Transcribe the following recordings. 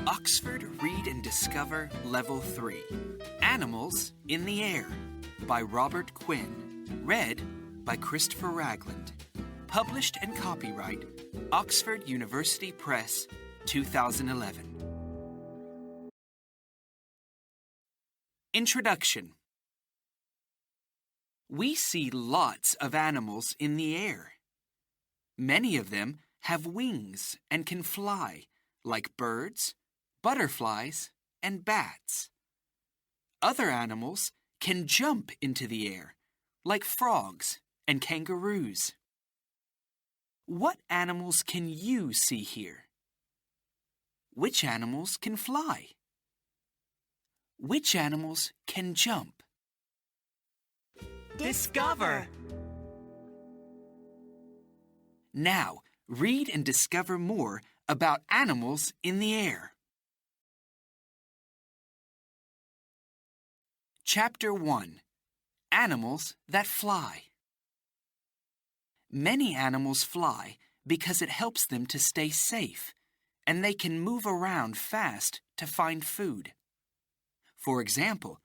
Oxford Read and Discover Level 3 Animals in the Air by Robert Quinn. Read by Christopher Ragland. Published and copyright Oxford University Press, 2011. Introduction. We see lots of animals in the air. Many of them have wings and can fly, like birds, butterflies, and bats. Other animals can jump into the air, like frogs and kangaroos. What animals can you see here? Which animals can fly? Which animals can jump? Discover! Now, read and discover more about animals in the air. Chapter 1. Animals that Fly. Many animals fly because it helps them to stay safe, and they can move around fast to find food. For example,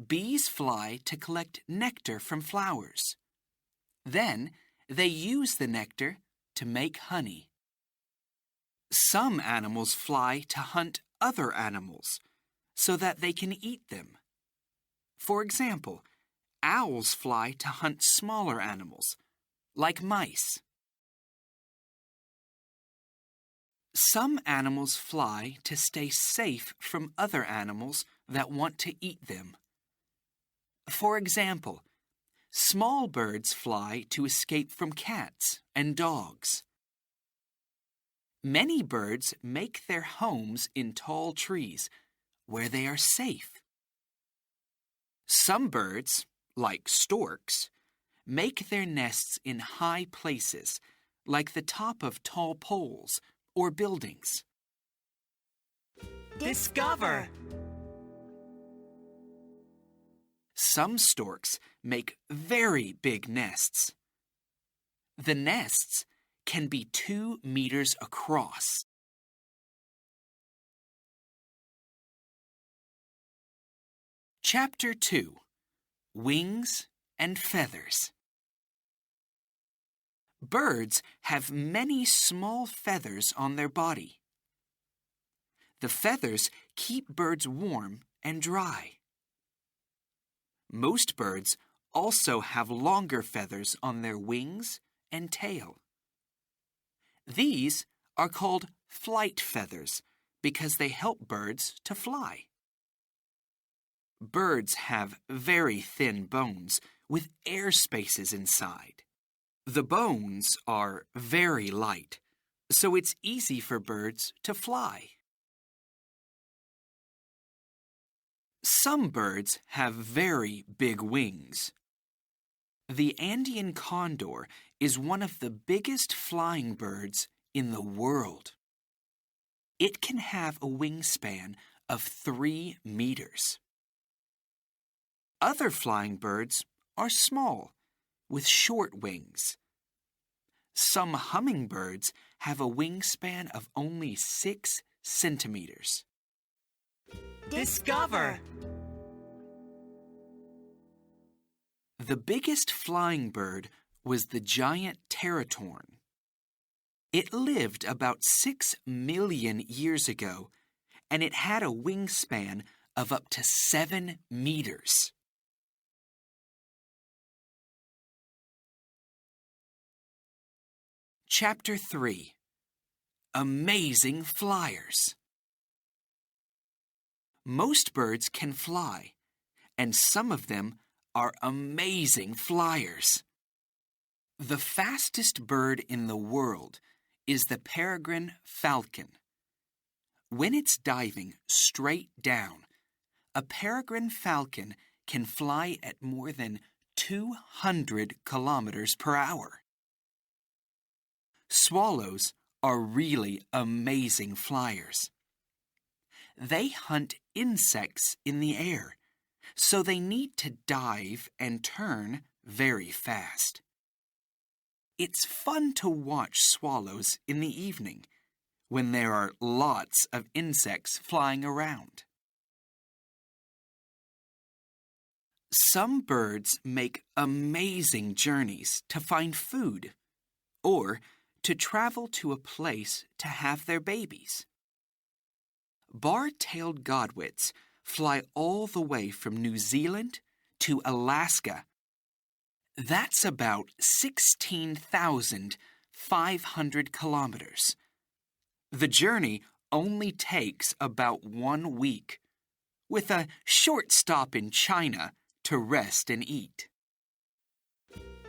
bees fly to collect nectar from flowers. Then, they use the nectar to make honey. Some animals fly to hunt other animals so that they can eat them. For example, owls fly to hunt smaller animals, like mice. Some animals fly to stay safe from other animals that want to eat them. For example, small birds fly to escape from cats and dogs. Many birds make their homes in tall trees where they are safe. Some birds, like storks, make their nests in high places, like the top of tall poles or buildings. Discover! Some storks make very big nests. The nests can be 2 meters across. Chapter 2. Wings and Feathers. Birds have many small feathers on their body. The feathers keep birds warm and dry. Most birds also have longer feathers on their wings and tail. These are called flight feathers because they help birds to fly. Birds have very thin bones with air spaces inside. The bones are very light, so it's easy for birds to fly. Some birds have very big wings. The Andean condor is one of the biggest flying birds in the world. It can have a wingspan of 3 meters. Other flying birds are small, with short wings. Some hummingbirds have a wingspan of only 6 centimeters. Discover! The biggest flying bird was the giant teratorn. It lived about 6 million years ago, and it had a wingspan of up to 7 meters. Chapter 3. Amazing Flyers. Most birds can fly, and some of them are amazing flyers. The fastest bird in the world is the peregrine falcon. When it's diving straight down, a peregrine falcon can fly at more than 200 kilometers per hour. Swallows are really amazing flyers. They hunt insects in the air, so they need to dive and turn very fast. It's fun to watch swallows in the evening when there are lots of insects flying around. Some birds make amazing journeys to find food or to travel to a place to have their babies. Bar-tailed godwits fly all the way from New Zealand to Alaska. That's about 16,500 kilometers. The journey only takes about 1 week, with a short stop in China to rest and eat.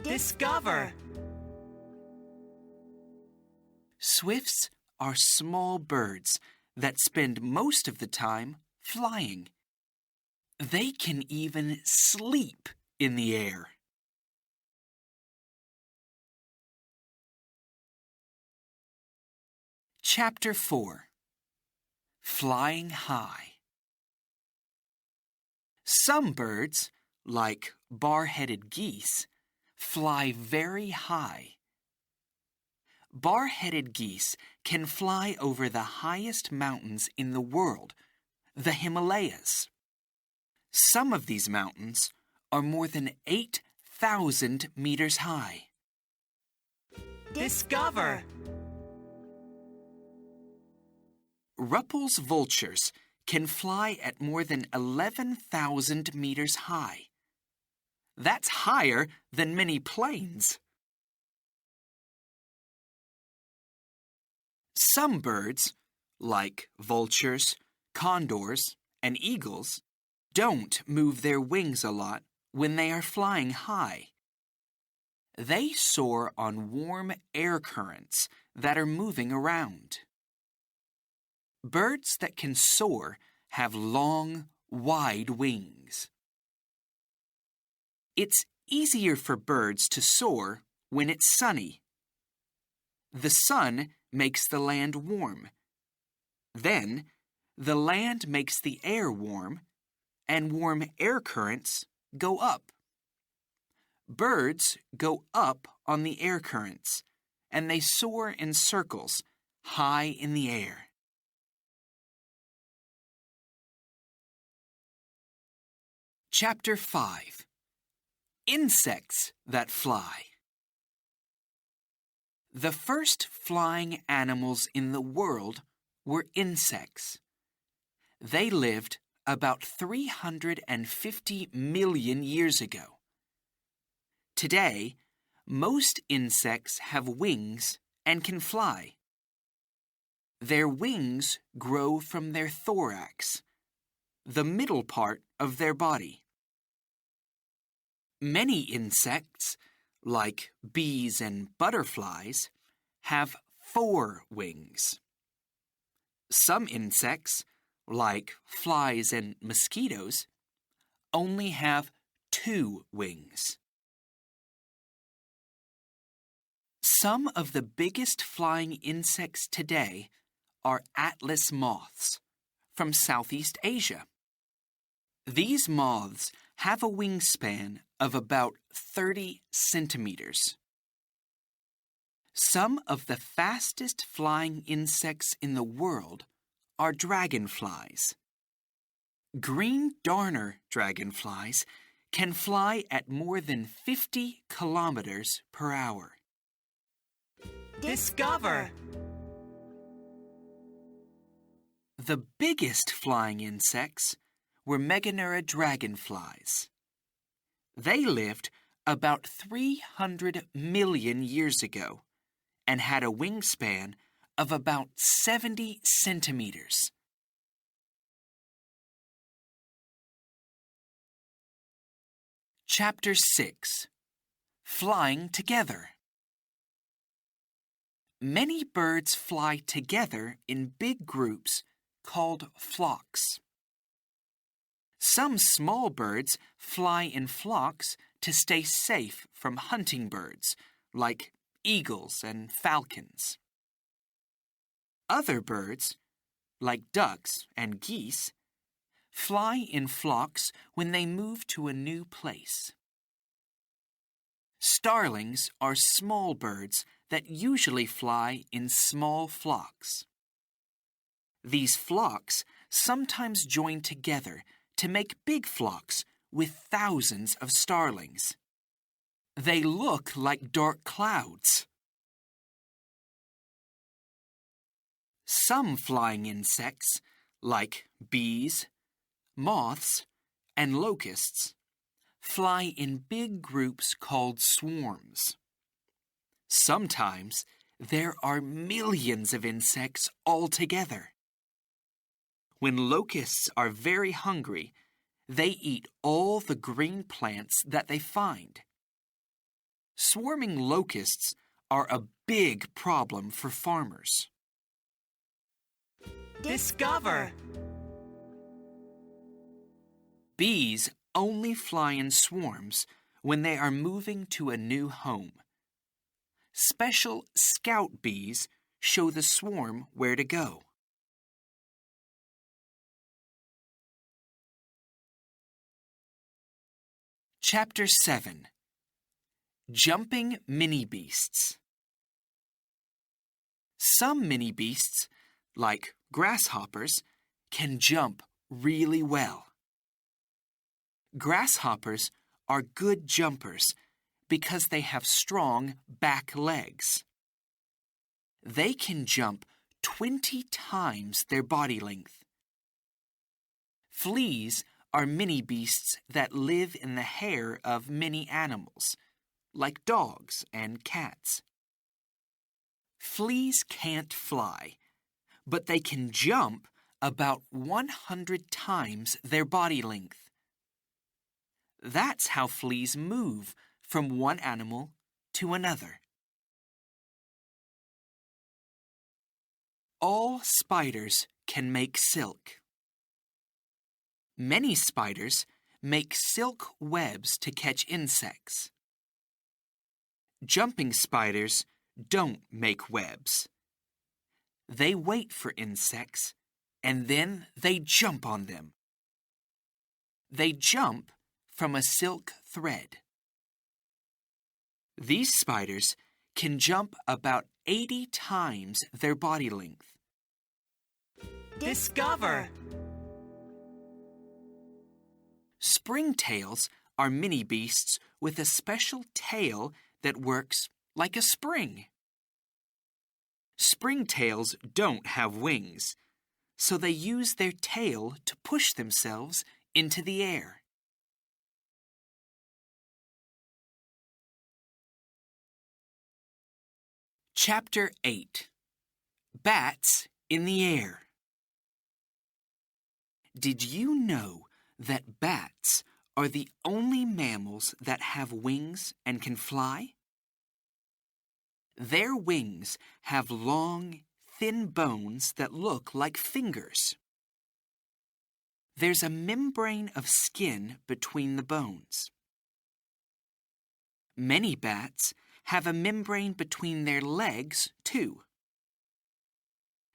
Discover! Swifts are small birds that spend most of the time flying. They can even sleep in the air. Chapter 4. Flying High. Some birds, like bar-headed geese, fly very high. Bar-headed geese can fly over the highest mountains in the world, the Himalayas. Some of these mountains are more than 8,000 meters high. Discover! Ruppel's vultures can fly at more than 11,000 meters high. That's higher than many planes. Some birds, like vultures, condors, and eagles, don't move their wings a lot when they are flying high. They soar on warm air currents that are moving around. Birds that can soar have long, wide wings. It's easier for birds to soar when it's sunny. The sun makes the land warm. Then, the land makes the air warm, and warm air currents go up. Birds go up on the air currents, and they soar in circles high in the air. Chapter 5. Insects that fly. The first flying animals in the world were insects. They lived about 350 million years ago. Today, most insects have wings and can fly. Their wings grow from their thorax, the middle part of their body. Many insects, like bees and butterflies, have 4 wings. Some insects, like flies and mosquitoes, only have 2 wings. Some of the biggest flying insects today are atlas moths from Southeast Asia. These moths have a wingspan of about 30 centimeters. Some of the fastest flying insects in the world are dragonflies. Green darner dragonflies can fly at more than 50 kilometers per hour. Discover! The biggest flying insects were Meganeura dragonflies. They lived about 300 million years ago and had a wingspan of about 70 centimeters. Chapter 6. Flying Together. Many birds fly together in big groups called flocks. Some small birds fly in flocks to stay safe from hunting birds, like eagles and falcons. Other birds, like ducks and geese, fly in flocks when they move to a new place. Starlings are small birds that usually fly in small flocks. These flocks sometimes join together to make big flocks with thousands of starlings. They look like dark clouds. Some flying insects, like bees, moths, and locusts, fly in big groups called swarms. Sometimes there are millions of insects all together. When locusts are very hungry, they eat all the green plants that they find. Swarming locusts are a big problem for farmers. Discover! Bees only fly in swarms when they are moving to a new home. Special scout bees show the swarm where to go. Chapter 7. Jumping Mini-Beasts. Some mini-beasts, like grasshoppers, can jump really well. Grasshoppers are good jumpers because they have strong back legs. They can jump 20 times their body length. Fleas are mini-beasts that live in the hair of many animals, like dogs and cats. Fleas can't fly, but they can jump about 100 times their body length. That's how fleas move from one animal to another. All spiders can make silk. Many spiders make silk webs to catch insects. Jumping spiders don't make webs. They wait for insects, and then they jump on them. They jump from a silk thread. These spiders can jump about 80 times their body length. Discover! Springtails are mini-beasts with a special tail that works like a spring. Springtails don't have wings, so they use their tail to push themselves into the air. Chapter 8. Bats in the Air. Did you know that bats are the only mammals that have wings and can fly? Their wings have long, thin bones that look like fingers. There's a membrane of skin between the bones. Many bats have a membrane between their legs, too.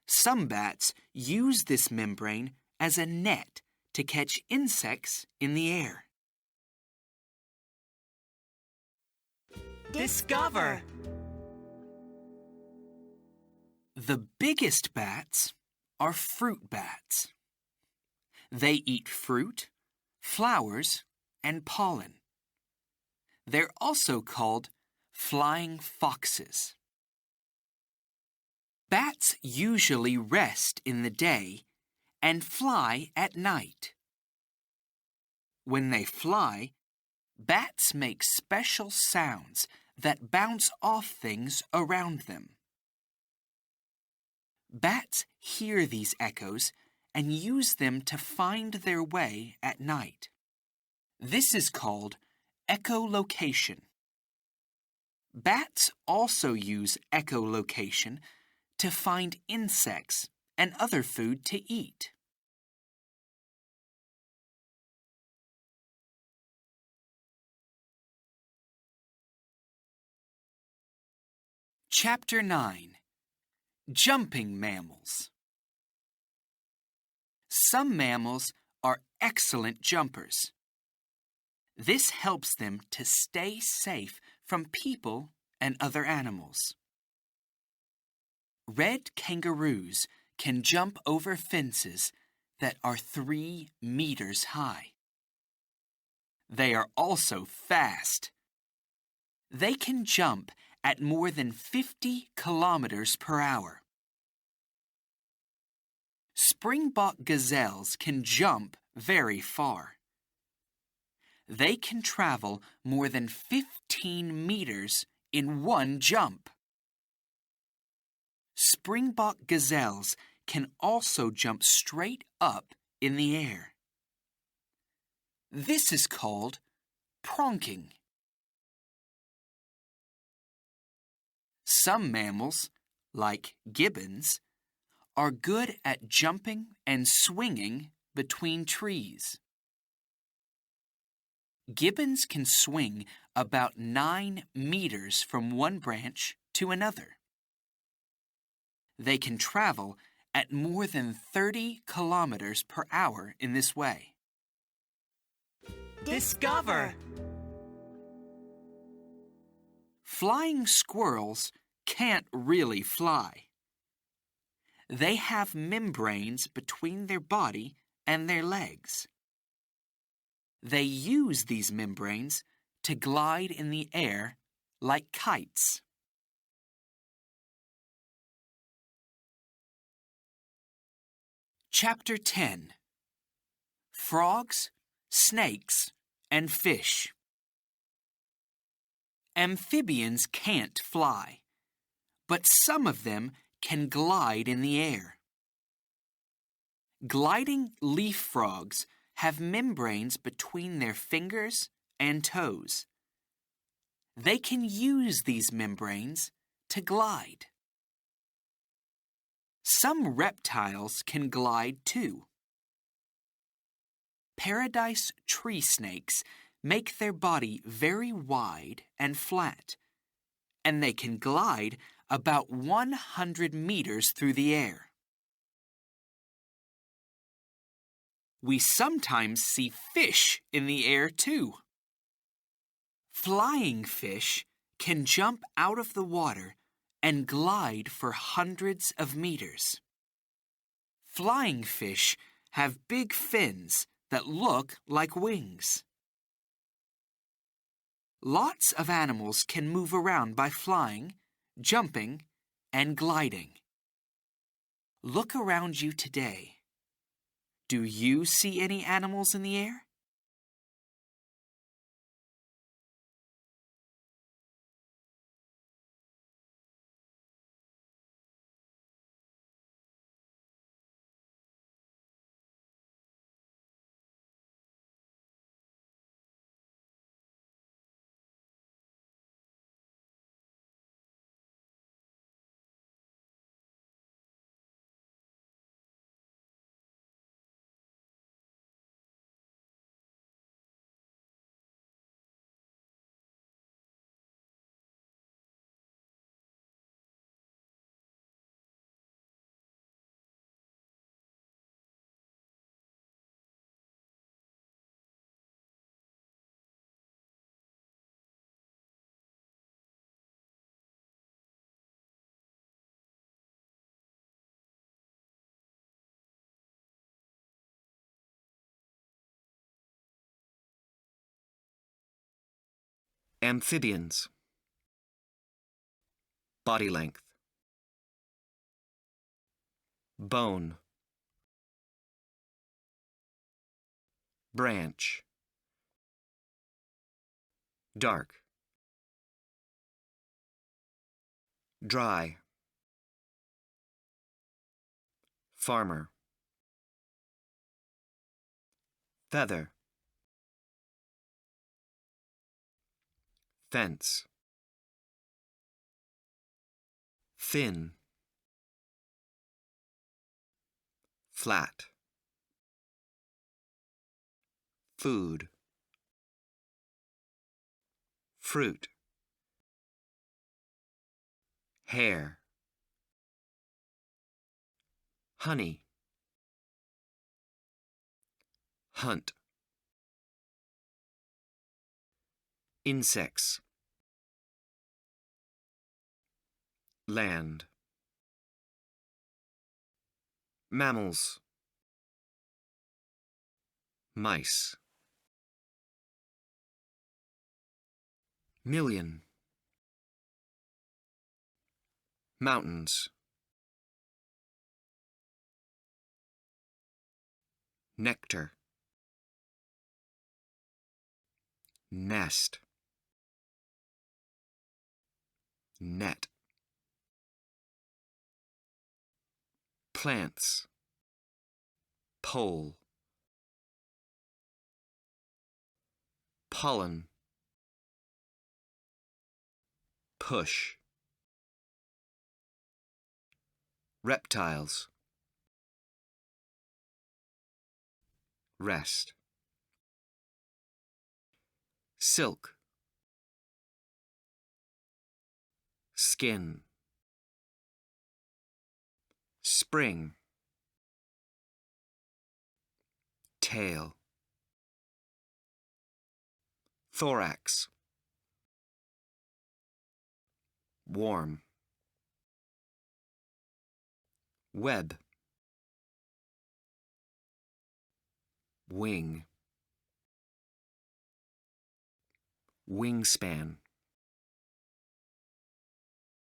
Some bats use this membrane as a net to catch insects in the air. Discover! The biggest bats are fruit bats. They eat fruit, flowers, and pollen. They're also called flying foxes. Bats usually rest in the day and fly at night. When they fly, bats make special sounds that bounce off things around them. Bats hear these echoes and use them to find their way at night. This is called echolocation. Bats also use echolocation to find insects and other food to eat. Chapter 9. Jumping Mammals. Some mammals are excellent jumpers. This helps them to stay safe from people and other animals. Red kangaroos can jump over fences that are 3 meters high. They are also fast. They can jump at more than 50 kilometers per hour. Springbok gazelles can jump very far. They can travel more than 15 meters in one jump. Springbok gazelles can also jump straight up in the air. This is called pronking. Some mammals, like gibbons, are good at jumping and swinging between trees. Gibbons can swing about 9 meters from one branch to another. They can travel at more than 30 kilometers per hour in this way. Discover! Flying squirrels can't really fly. They have membranes between their body and their legs. They use these membranes to glide in the air like kites. Chapter 10. Frogs, Snakes, and Fish. Amphibians can't fly, but some of them can glide in the air. Gliding leaf frogs have membranes between their fingers and toes. They can use these membranes to glide. Some reptiles can glide too. Paradise tree snakes make their body very wide and flat, and they can glide about 100 meters through the air. We sometimes see fish in the air too. Flying fish can jump out of the water and glide for hundreds of meters. Flying fish have big fins that look like wings. Lots of animals can move around by flying, jumping, and gliding. Look around you today. Do you see any animals in the air? Amphibians. Body length. Bone. Branch. Dark. Dry. Farmer. Feather. Fence. Thin. Flat. Food. Fruit. Hair. Honey. Hunt. Insects. Land. Mammals. Mice. Million. Mountains. Nectar. Nest. Net. Plants. Pole. Pollen. Push. Reptiles. Rest. Silk. Skin. Spring. Tail. Thorax. Warm. Web. Wing. Wingspan.